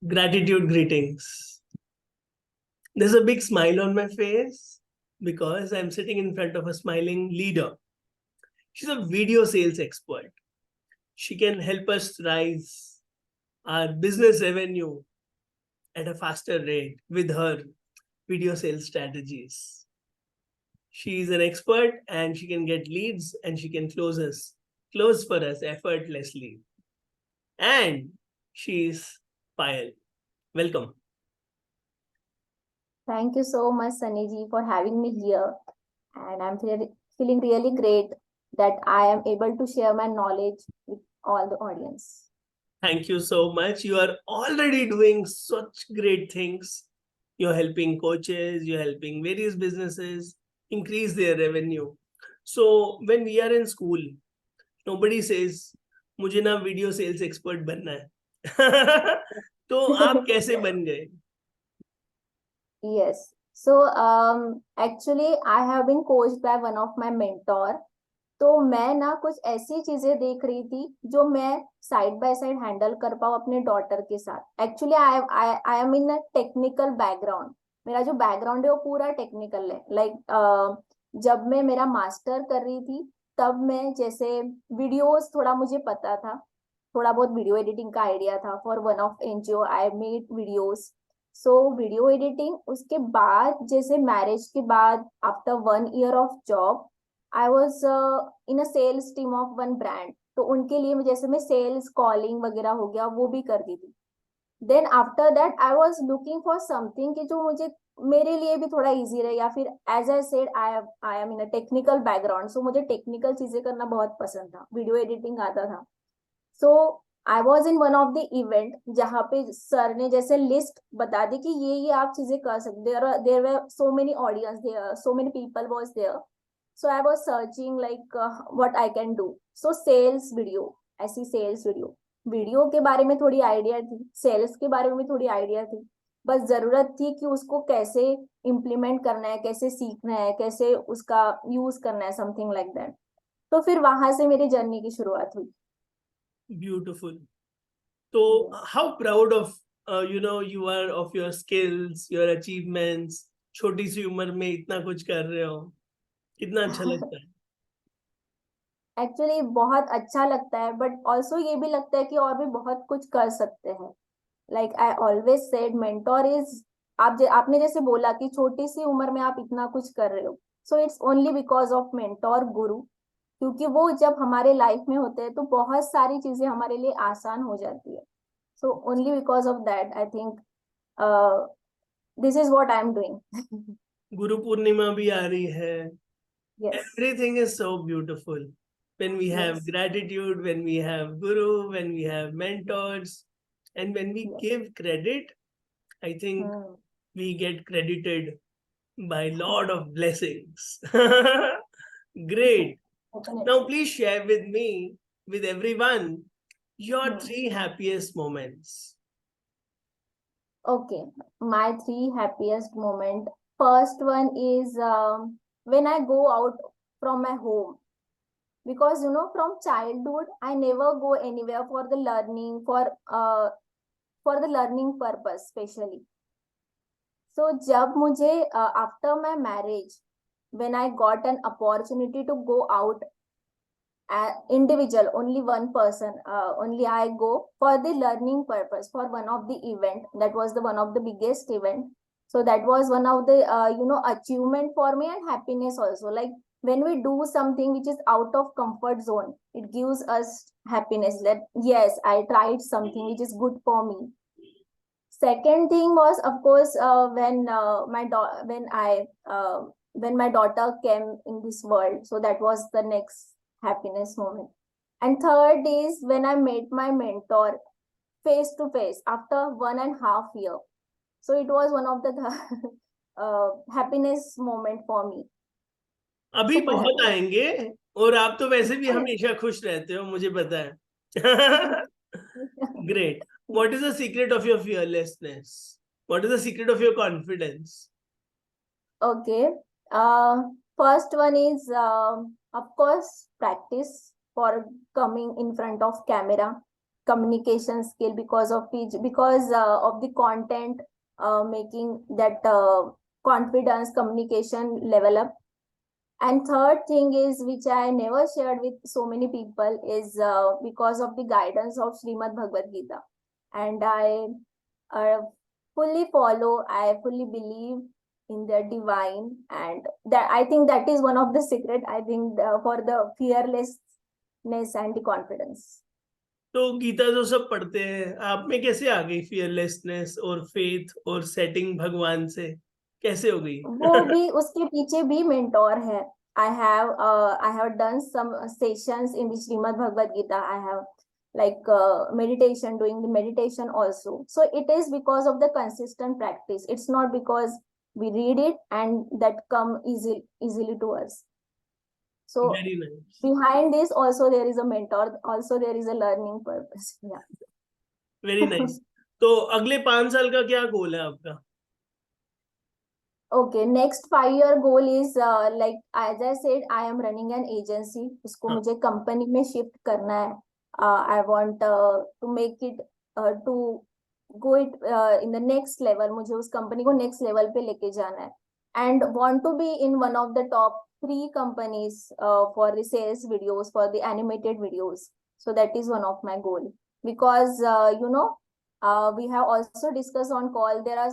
Gratitude greetings. There's a big smile on my face because I'm sitting in front of a smiling leader. She's a video sales expert. She can help us rise our business revenue at a faster rate with her video sales strategies. She is an expert and she can get leads and she can close for us effortlessly. And she's Payal. Welcome. Thank you so much, Sunny for having me here. And I'm feeling really great that I am able to share my knowledge with all the audience. Thank you so much. You are already doing such great things. You're helping coaches, you're helping various businesses increase their revenue. So when we are in school, nobody says, मुझे ना video sales expert बनना है. तो आप कैसे बन गए? Yes. So actually I have been coached by one of my mentor. तो मैं ना कुछ ऐसी चीजें देख रही थी जो मैं साइड बाय साइड हैंडल कर पाऊँ अपने डॉटर के साथ. Actually I am in a technical background. मेरा जो बैकग्राउंड है वो पूरा टेक्निकल है. जब मैं मेरा मास्टर कर रही थी तब मैं जैसे वीडियोस थोड़ा मुझे पता था. थोड़ा बहुत वीडियो एडिटिंग का आइडिया था. For one of NGO I made videos. So video editing. उसके बाद जैसे मैरिज के बाद after 1 year of job I was in a sales team of one brand. तो उनके लिए जैसे मैं सेल्स कॉलिंग वगैरह हो गया वो भी करती थी. Then after that I was looking for something कि जो मुझे मेरे लिए भी थोड़ा इजी रहे. या फिर as I said I am in a technical background. So मुझे टेक्निकल चीजें करना बहुत पसंद था. वीडियो एडिटिंग आता था. So I was in one of the event जहाँ पे सर ने जैसे लिस्ट बता दी कि ये आप चीजें कर सकते. There were so many audience there, so many people was there. So I was searching like what I can do. So sales video, ऐसी sales video. वीडियो के बारे में थोड़ी आइडिया थी, सेल्स के बारे में भी थोड़ी आइडिया थी. बस जरूरत थी कि उसको कैसे इम्प्लीमेंट करना है, कैसे सीखना है, कैसे उसका यूज करना है, समथिंग लाइक दैट. तो फिर वहां से मेरी जर्नी की शुरुआत हुई. Beautiful. So how proud of you are of your skills, your achievements. छोटी सी उम्र में इतना कुछ कर रहे हो, कितना अच्छा लगता है. एक्चुअली बहुत अच्छा लगता है बट ऑल्सो ये भी लगता है कि और भी बहुत कुछ कर सकते हैं. Like I always said mentor is. आपने जैसे बोला कि छोटी सी उम्र में आप इतना कुछ कर रहे हो. So it's only because of mentor गुरु. क्योंकि वो जब हमारे लाइफ में होते हैं तो बहुत सारी चीजें हमारे लिए आसान हो जाती है. So only because of that I think this is what I am doing. Guru Purnima भी आ रही है. Yes. Everything is so beautiful when we have yes. gratitude, when we have guru, when we have mentors, and when we give credit. I think we get credited by lot of blessings. Great. Now please share with me, with everyone, your 3 happiest moments. Okay, my 3 happiest moment. First one is when I go out from my home. Because from childhood I never go anywhere for the learning, for the learning purpose especially. So जब मुझे after my marriage, when I got an opportunity to go out individual, only one person, only I go for the learning purpose for one of the event. That was the one of the biggest event. So that was one of the achievement for me and happiness also. Like when we do something which is out of comfort zone, it gives us happiness that yes, I tried something which is good for me. Second thing was of course when my daughter came in this world. So that was the next happiness moment. And third is when I met my mentor face to face after 1.5 years. So it was one of the happiness moment for me. अभी Super बहुत happy. आएंगे. और आप तो वैसे भी हमेशा खुश रहते हो, मुझे पता है. Great. What is the secret of your fearlessness? What is the secret of your confidence? Okay. First one is of course practice for coming in front of camera. communication skill, because of which, because of the content making that confidence communication level up. And third thing is, which I never shared with so many people, is because of the guidance of Srimad Bhagavad Gita. And I fully follow, I fully believe in the divine. And that, I think that is one of the secret, I think, for the fearlessness and the confidence. तो गीता जो सब पढ़ते हैं, आप में कैसे आ गई fearlessness और फेथ और सेटिंग भगवान से, कैसे हो गई? वो भी, उसके पीछे भी मेंटोर है. I have done some sessions in the Srimad Bhagavad Gita. I have like meditation, doing the meditation also. So it is because of the consistent practice. It's not because we read it and that come easily to us. So very nice, behind this also there is a mentor, also there is a learning purpose. Yeah. Very nice. तो अगले 5 साल का क्या गोल है आपका? Okay, next 5 year goal is like as I said, I am running an agency. इसको हाँ. मुझे company में shift करना है. I want to make it to go it in the next level. मुझे उस company को next level पे लेके जाना है. And want to be in one of the top 3 companies for the sales videos, for the animated videos. So that is one of my goal. Because we have also discussed on call, there are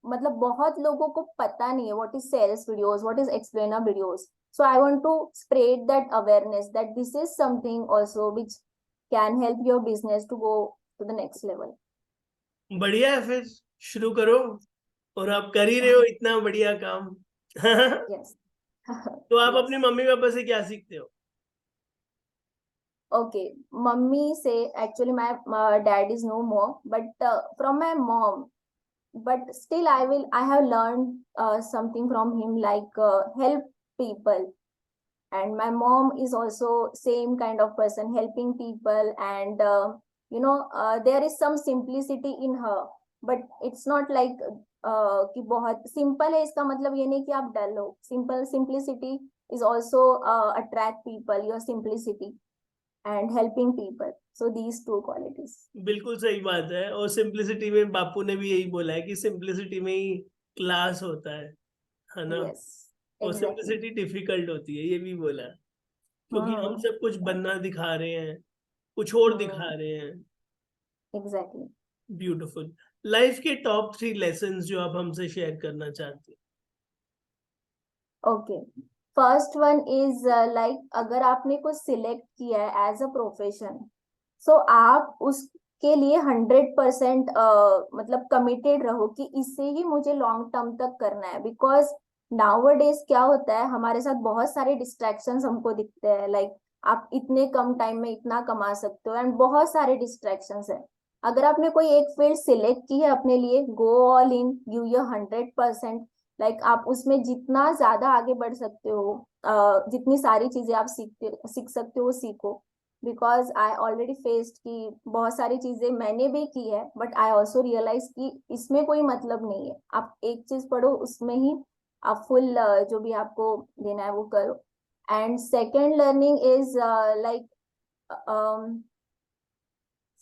मतलब बहुत लोगों को पता नहीं है what is sales videos, what is explainer videos. So I want to spread that awareness that this is something also which can help your business to go to the next level. बढ़िया है, फिर शुरू करो. और आप कर ही रहे हो इतना बढ़िया काम. Yes. तो आप Yes. अपने मम्मी पापा से क्या सीखते हो? Okay, mummy say, actually my dad is no more, but from my mom, but still I have learned something from him, like help people. And my mom is also same kind of person, helping people. And there is some simplicity in her, but it's not like कि बहुत simple है, इसका मतलब ये नहीं कि आप डल हो. Simplicity is also attract people, your simplicity and helping people. So these 2 qualities. बिल्कुल सही बात है. और सिंप्लिसिटी में बापू ने भी यही बोला है कि सिंप्लिसिटी में ही क्लास होता है ना? Yes, और exactly. सिंप्लिसिटी डिफिकल्ट होती है, ये भी बोला. क्योंकि हम सब कुछ बनना दिखा रहे हैं, कुछ और दिखा रहे हैं. Exactly. ब्यूटीफुल. लाइफ के टॉप 3 लेसन्स जो आप हमसे शेयर करना चाहते हैं. Okay. First one is like अगर आपने कुछ सिलेक्ट किया है एज अ प्रोफेशन, सो आप उसके लिए 100% मतलब कमिटेड रहो कि इससे ही मुझे लॉन्ग टर्म तक करना है. बिकॉज नाउअडेज क्या होता है, हमारे साथ बहुत सारे डिस्ट्रैक्शंस हमको दिखते हैं. लाइक आप इतने कम टाइम में इतना कमा सकते हो, एंड बहुत सारे डिस्ट्रैक्शंस है. अगर आपने कोई एक फील्ड सिलेक्ट की है अपने लिए, go all in, give your 100%. Like आप उसमें जितना ज्यादा आगे बढ़ सकते हो, जितनी सारी चीजें आप सीख सकते हो, सीखो. बिकॉज आई ऑलरेडी फेस्ड कि बहुत सारी चीजें मैंने भी की है, बट आई ऑल्सो रियलाइज कि इसमें कोई मतलब नहीं है. आप एक चीज पढ़ो, उसमें ही आप फुल जो भी आपको देना है वो करो. And second learning is like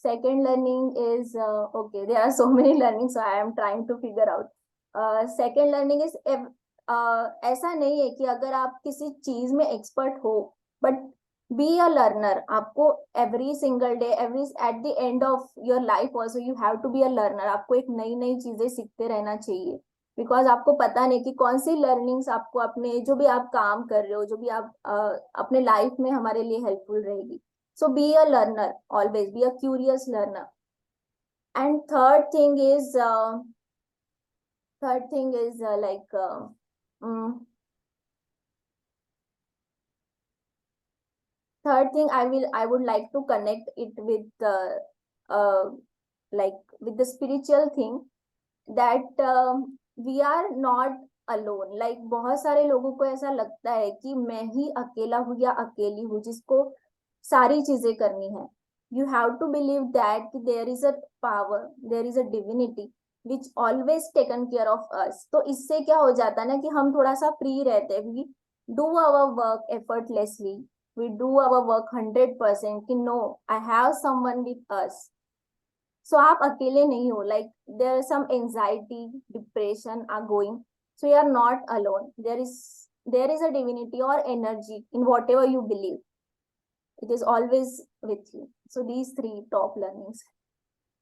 second learning is okay, there are so many learnings, so I am trying to figure out. Second learning is ऐसा नहीं है कि अगर आप किसी चीज में एक्सपर्ट हो, बट बी अ लर्नर. आपको every single day, every at the end of your life also you have to be a learner. आपको एक नई नई चीजें सीखते रहना चाहिए. बिकॉज आपको पता नहीं कि कौन सी लर्निंग्स आपको अपने जो भी आप काम कर रहे हो, जो भी आप अपने लाइफ में हमारे लिए हेल्पफुल रहेगी. So be a learner, always be a curious learner. And third thing is like third thing I would like to connect it with like with the spiritual thing, that we are not alone. Like बहुत सारे लोगों को ऐसा लगता है कि मैं ही अकेला हूँ या अकेली हूँ जिसको सारी चीजें करनी है. You have to believe that there is a power, there is a divinity which always taken care of us. तो इससे क्या हो जाता है ना कि हम थोड़ा सा फ्री रहते हैं. We do our work effortlessly, we do our work 100% कि no, I have someone with us. So आप अकेले नहीं हो. Like there is some anxiety, depression are going. So you are not alone. There is a divinity or energy in whatever you believe. It is always with you. So these 3 top learnings.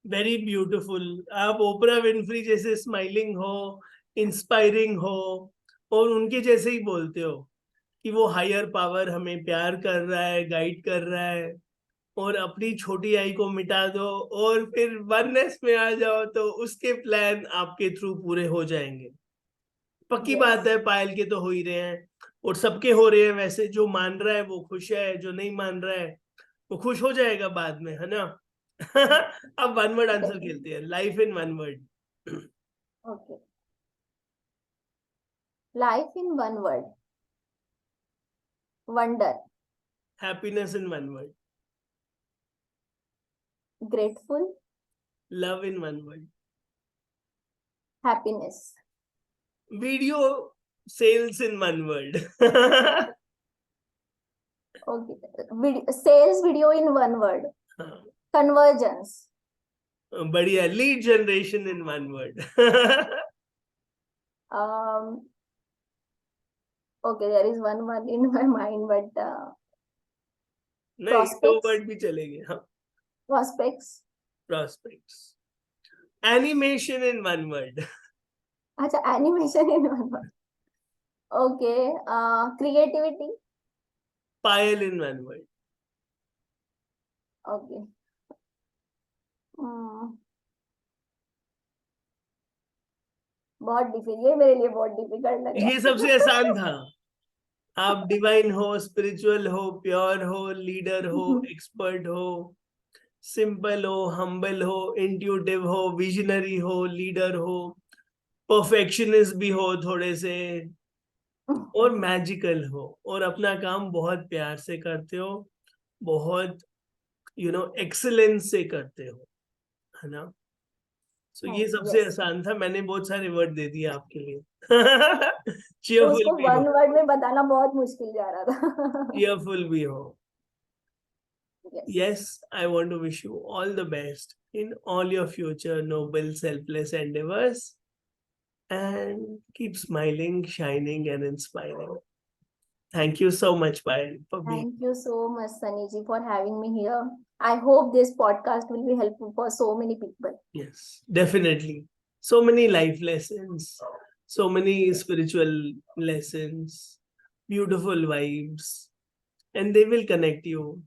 Very beautiful. आप ओपरा Winfrey जैसे smiling हो, inspiring हो, और उनके जैसे ही बोलते हो कि वो हायर पावर हमें प्यार कर रहा है, गाइड कर रहा है, और अपनी छोटी आई को मिटा दो और फिर वननेस में आ जाओ तो उसके प्लान आपके थ्रू पूरे हो जाएंगे. पक्की Yes. बात है, पायल के तो हो ही रहे हैं और सबके हो रहे हैं. वैसे जो मान रहा है वो खुश है, जो नहीं मान रहा है वो खुश हो जाएगा बाद में, है ना. अब वन वर्ड आंसर खेलते हैं. Life in one word. Okay. Life in one word. Wonder. Happiness in one word. Grateful. Love in one word. Happiness. Video sales in one word. Okay. Sales video in one word. Convergence. बढ़िया. Lead generation in one word. Okay, there is one word in my mind, but नहीं, 2 prospects. Word भी चलेंगे. हाँ. Prospects. prospects. Animation इन one word. अच्छा, animation in one word. Okay. Creativity. Payal in one word. Okay. बहुत difficult, ये मेरे लिए बहुत डिफिकल्ट लग रहा है. ये सबसे आसान था. आप डिवाइन हो, स्पिरिचुअल हो, प्योर हो, लीडर हो, एक्सपर्ट हो, सिंपल हो, हम्बल हो, इंट्यूटिव हो, विजनरी हो, लीडर हो, परफेक्शनिस्ट भी हो थोड़े से, और मैजिकल हो, और अपना काम बहुत प्यार से करते हो, बहुत एक्सीलेंस से करते हो, है ना. सो ये सबसे Yes. आसान था. मैंने बहुत सारे वर्ड दे दिए आपके लिए. तो चीयरफुल उसको भी वन हो. वर्ड में बताना बहुत मुश्किल जा रहा था. चीयरफुल भी हो. Yes. Yes, I want to wish you all the best in all your future noble, selfless endeavors, and keep smiling, shining, and inspiring. Thank you so much, Payal, for being. Thank you so much, Sunny ji, for having me here. I hope this podcast will be helpful for so many people. Yes, definitely. So many life lessons, so many spiritual lessons, beautiful vibes, and they will connect you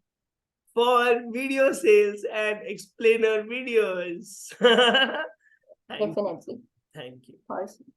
for video sales and explainer videos. Thank you. Definitely. Thank you. For sure.